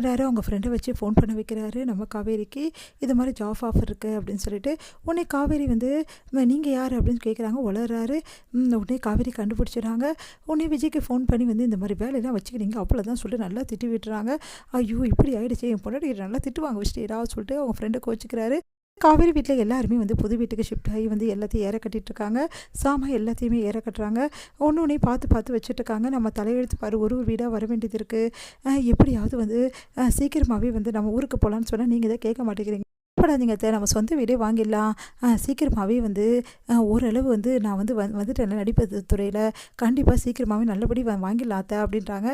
பண்ணுறாரு, அவங்க ஃப்ரெண்டை வச்சு ஃபோன் பண்ண வைக்கிறாரு நம்ம காவேரிக்கு. இது மாதிரி ஜாப் ஆஃபர் இருக்குது அப்படின்னு சொல்லிட்டு. உடனே காவேரி வந்து நீங்கள் யார் அப்படின்னு கேட்குறாங்க, உளறாரு. உடனே காவேரி கண்டுபிடிச்சிடுறாங்க. உடனே விஜய்க்கு ஃபோன் பண்ணி வந்து இந்த மாதிரி வேலையெல்லாம் வச்சுக்கிறீங்க அவ்வளோதான் சொல்லிட்டு நல்லா திட்டி விட்டுறாங்க. ஐயோ இப்படி ஆகிடுச்சு, என் பொண்டாட்டி நல்லா திட்டு வாங்க வச்சுட்டேடா சொல்லிட்டு அவங்க ஃப்ரெண்டை கோச்சிக்கிறாரு. காவேரி வீட்டில் எல்லாருமே வந்து புது வீட்டுக்கு ஷிஃப்ட் ஆகி வந்து எல்லாத்தையும் ஏற கட்டிகிட்ருக்காங்க. சாமான் எல்லாத்தையுமே ஏற கட்டுறாங்க. ஒன்று ஒன்றே பார்த்து பார்த்து வச்சுட்ருக்காங்க. நம்ம தலையெழுத்து பாரு, ஒரு வீடாக வர வேண்டியது இருக்குது. எப்படியாவது வந்து சீக்கிரமாகவே வந்து நம்ம ஊருக்கு போகலான்னு சொன்னால் நீங்கள் இதை கேட்க மாட்டேங்கிறீங்க. படாதீங்க அத்தை, நம்ம சொந்த வீடே வாங்கிடலாம். சீக்கிரமாகவே வந்து ஓரளவு வந்து நான் வந்து வந்துட்டேன் நடிப்பு துறையில். கண்டிப்பாக சீக்கிரமாகவே நல்லபடி வாங்கிடலாம் அத்தை அப்படின்றாங்க.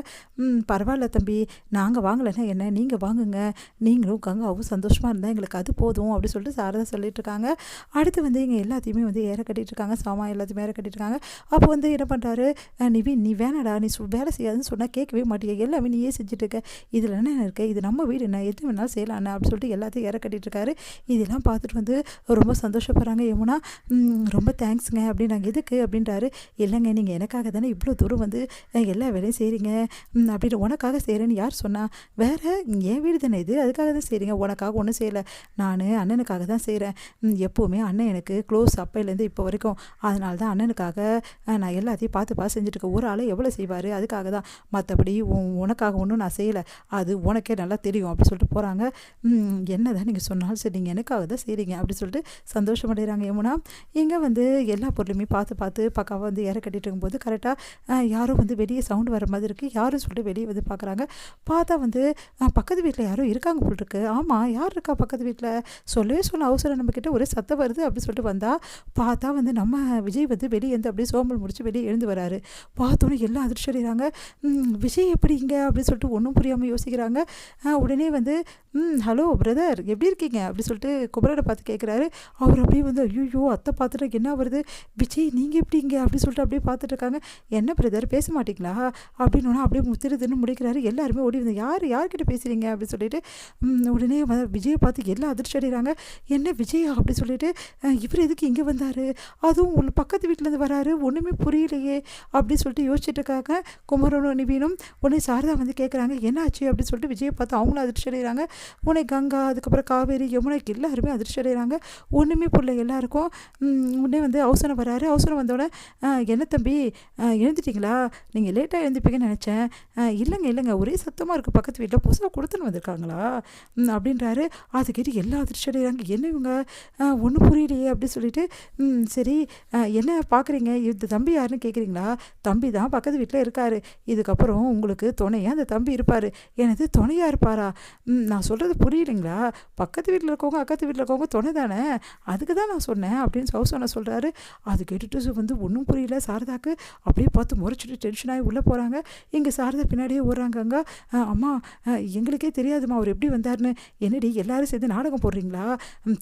பரவாயில்ல தம்பி, நாங்கள் வாங்கலைன்னா என்ன, நீங்கள் வாங்குங்க. நீங்களும் கங்காவும் சந்தோஷமாக இருந்தால் எங்களுக்கு அது போதும் அப்படின்னு சொல்லிட்டு சாரதா சொல்லிட்டுருக்காங்க. அடுத்து வந்து இங்கே எல்லாத்தையுமே வந்து ஏற கட்டிகிட்ருக்காங்க. சாமான் எல்லாத்தையுமே ஏற கட்டிட்டுருக்காங்க. அப்போ வந்து என்ன பண்ணுறாரு, நிவின் நீ வேணாடா, நீ வேலை செய்யாதுன்னு சொன்னால் கேட்கவே மாட்டேங்க, எல்லாமே நீயே செஞ்சுட்டு இருக்க, இதில் என்ன இருக்கு, இது நம்ம வீடு, என்ன எது வேணாலும் செய்யலாண்ணா அப்படின்னு சொல்லிட்டு எல்லாத்தையும் ஏற கட்டிகிட்ருக்காரு. இதெல்லாம் பார்த்துட்டு வந்து ரொம்ப சந்தோஷப்படுறாங்க. யமுனா ரொம்ப தேங்க்ஸுங்க அப்படின்னாங்க. எதுக்கு அப்படின்றாரு. இல்லைங்க, நீங்கள் எனக்காக தானே இவ்வளோ தூரம் வந்து எல்லா வேலையும் செய்கிறீங்க அப்படின்னு. உனக்காக செய்கிறேன்னு யார் சொன்னா, வேறு என் வீடு தானே இது, அதுக்காக தான் செய்கிறீங்க. உனக்காக ஒன்றும் செய்யலை, நான் அண்ணனுக்காக தான் செய்கிறேன். எப்போவுமே அண்ணன் எனக்கு க்ளோஸ் அப்பையிலேருந்து இப்போ வரைக்கும். அதனால தான் அண்ணனுக்காக நான் எல்லாத்தையும் பார்த்து செஞ்சுட்ருக்கேன். ஒரு ஆள் எவ்வளோ செய்வார், அதுக்காக தான். மற்றபடி உனக்காக ஒன்றும் நான் செய்யலை, அது உனக்கே நல்லா தெரியும் அப்படி சொல்லிட்டு போகிறாங்க. என்ன தான் நீங்கள் சொன்னாலும் சரி, நீங்கள் எனக்காக தான் செய்கிறீங்க அப்படி சொல்லிட்டு சந்தோஷமடைகிறாங்க யமுனா. இங்கே வந்து எல்லா பொருளுமே பார்த்து பக்காவாக வந்து ஏற கட்டிட்டு இருக்கும்போது கரெக்டாக யாரும் வந்து வெளியே சவுண்டு வர மாதிரி இருக்குது. யாரும் சொல்லிட்டு வெளியே வந்து பார்க்குறாங்க. பார்த்தா வந்து பக்கத்து வீட்டில் யாரும் இருக்காங்க போல் இருக்குது. ஆமாம், யார் இருக்கா பக்கத்து வீட்டில், சொல்லவே சொல்ல அவசரம், நம்மக்கிட்ட ஒரே சத்தம் வருது அப்படி சொல்லிட்டு வந்தால் பார்த்தா வந்து நம்ம விஜய் வந்து வெளியே இருந்து அப்படியே சோம்பல் முடிச்சு வெளியே எழுந்து வராரு. பார்த்தோன்னே எல்லாம் அதிர்ச்சி அடைகிறாங்க. விஜய் எப்படி இங்கே அப்படின்னு சொல்லிட்டு ஒன்றும் புரியாமல் யோசிக்கிறாங்க. உடனே வந்து ஹலோ பிரதர் எப்படி இருக்கீங்க அப்படி சொல்லிட்டு குமரனை பார்த்து கேட்குறாரு. அவர் அப்படியே வந்து ஐயோ அத்தை பார்த்துட்டு என்ன வருது, விஜய் நீங்கள் எப்படி இங்கே அப்படி சொல்லிட்டு அப்படியே பார்த்துட்டு இருக்காங்க. என்ன பிரதர் பேச மாட்டிங்களா அப்படின்னு அப்படியே முத்திருதுன்னு முடிக்கிறாரு. எல்லாருமே ஓடி வந்து யார்கிட்ட பேசுகிறீங்க அப்படின்னு சொல்லிட்டு உடனே விஜயை பார்த்து எல்லாம் அதிர்ச்சி அடைகிறாங்க. என்ன விஜயா அப்படி சொல்லிட்டு, இவர் எதுக்கு இங்கே வந்தார், அதுவும் உள்ள பக்கத்து வீட்டிலேருந்து வராரு, ஒன்றுமே புரியலையே அப்படி சொல்லிட்டு யோசிச்சுட்டு இருக்காங்க குமரனும் நிவீனும். உடனே சாரதா வந்து கேட்குறாங்க என்னாச்சு அப்படின்னு சொல்லிட்டு விஜயை பார்த்து அவங்களும் அதிர்ச்சி அடைகிறாங்க. உடனே கங்கா, அதுக்கப்புறம் காவேரி, யமுனைக்கு எல்லாருமே அதிர்ச்சி அடைகிறாங்க. ஒன்றுமே புரியல எல்லாருக்கும். உடனே வந்து அவசரம் வராரு. அவசரம் வந்தோடனே என்ன தம்பி எழுந்துட்டிங்களா, நீங்கள் லேட்டாக எழுந்துப்பீங்கன்னு நினச்சேன். இல்லைங்க ஒரே சத்தமாக இருக்குது, பக்கத்து வீட்டில் புதுசாக கொடுத்துன்னு வந்திருக்காங்களா அப்படின்றாரு. அது கேட்டு எல்லாம் அதிர்ச்சி அடைகிறாங்க. என்ன இவங்க ஒன்றும் புரியலையே அப்படி சொல்லிட்டு சரி என்ன பார்க்குறீங்க, இந்த தம்பி யாருன்னு கேட்குறீங்களா, தம்பி தான் பக்கத்து வீட்டில் இருக்கார், இதுக்கப்புறம் உங்களுக்கு துணையாக அந்த தம்பி இருப்பார். எனது துணையாக இருப்பாரா, நான் சொல்கிறது புரியலைங்களா, பக்கத்து வீட்டில் இருக்கவங்க அக்கத்து வீட்டில் இருக்கவங்க துணை தானே, அதுக்கு தான் நான் சொன்னேன் அப்படின்னு சௌசனை சொல்கிறாரு. அது கேட்டுட்டு வந்து ஒன்றும் புரியல சாரதாக்கு. அப்படியே பார்த்து முறைச்சிட்டு டென்ஷனாகி உள்ளே போகிறாங்க. இங்கே சாரதா பின்னாடியே ஓடுறாங்க. அங்கே அம்மா எங்களுக்கே தெரியாதுமா அவர் எப்படி வந்தார்னு, என்னடி எல்லாரும் சேர்ந்து நாடகம் போடுறீங்களா,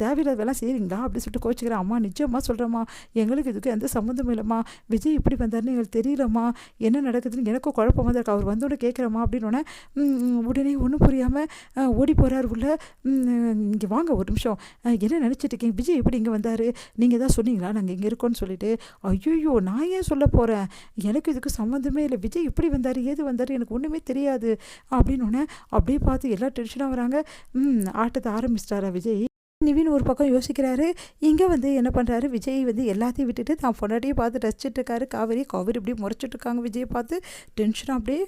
தேவையில்லாத வேலை செய்கிறீங்களா அப்படி சொல்லிட்டு கோச்சிக்கிறேன். அம்மா நிச்சயமாக சொல்கிறேம்மா, எங்களுக்கு இதுக்கு எந்த சம்மந்தமும் இல்லைம்மா, விஜய் இப்படி வந்தார்னு எங்களுக்கு தெரியலம்மா, என்ன நடக்குதுன்னு எனக்கும் குழப்பமாக தான் இருக்கு, அவர் வந்தோடனே கேட்குறம்மா அப்படின்னோடனே உடனே ஒன்றும் புரியாமல் ஓடி போகிறார் உள்ள. இங்கே வாங்க ஒரு நிமிஷம், என்ன நினச்சிட்டு இருக்கீங்க, விஜய் எப்படி இங்கே வந்தார், நீங்கள் தான் சொன்னீங்களா நாங்கள் இங்கே இருக்கோன்னு சொல்லிட்டு. ஐயோ நான் ஏன் சொல்ல போகிறேன், எனக்கு இதுக்கு சம்மந்தமே இல்லை, விஜய் இப்படி வந்தார் ஏது வந்தார் எனக்கு ஒன்றுமே தெரியாது அப்படின்னோடனே அப்படியே பார்த்து எல்லாம் டென்ஷனாக வராங்க. ஆட்டத்தை ஆரம்பிச்சிட்டாரா விஜய். நிவின் ஒரு பக்கம் யோசிக்கிறாரு. இங்கே வந்து என்ன பண்ணுறாரு, விஜய் வந்து எல்லாத்தையும் விட்டுட்டு தான் பொண்டாட்டியை பார்த்து ரசிச்சுட்டு இருக்காரு. காவேரி இப்படி முறைச்சிட்டு இருக்காங்க விஜயை பார்த்து. டென்ஷனாக அப்படியே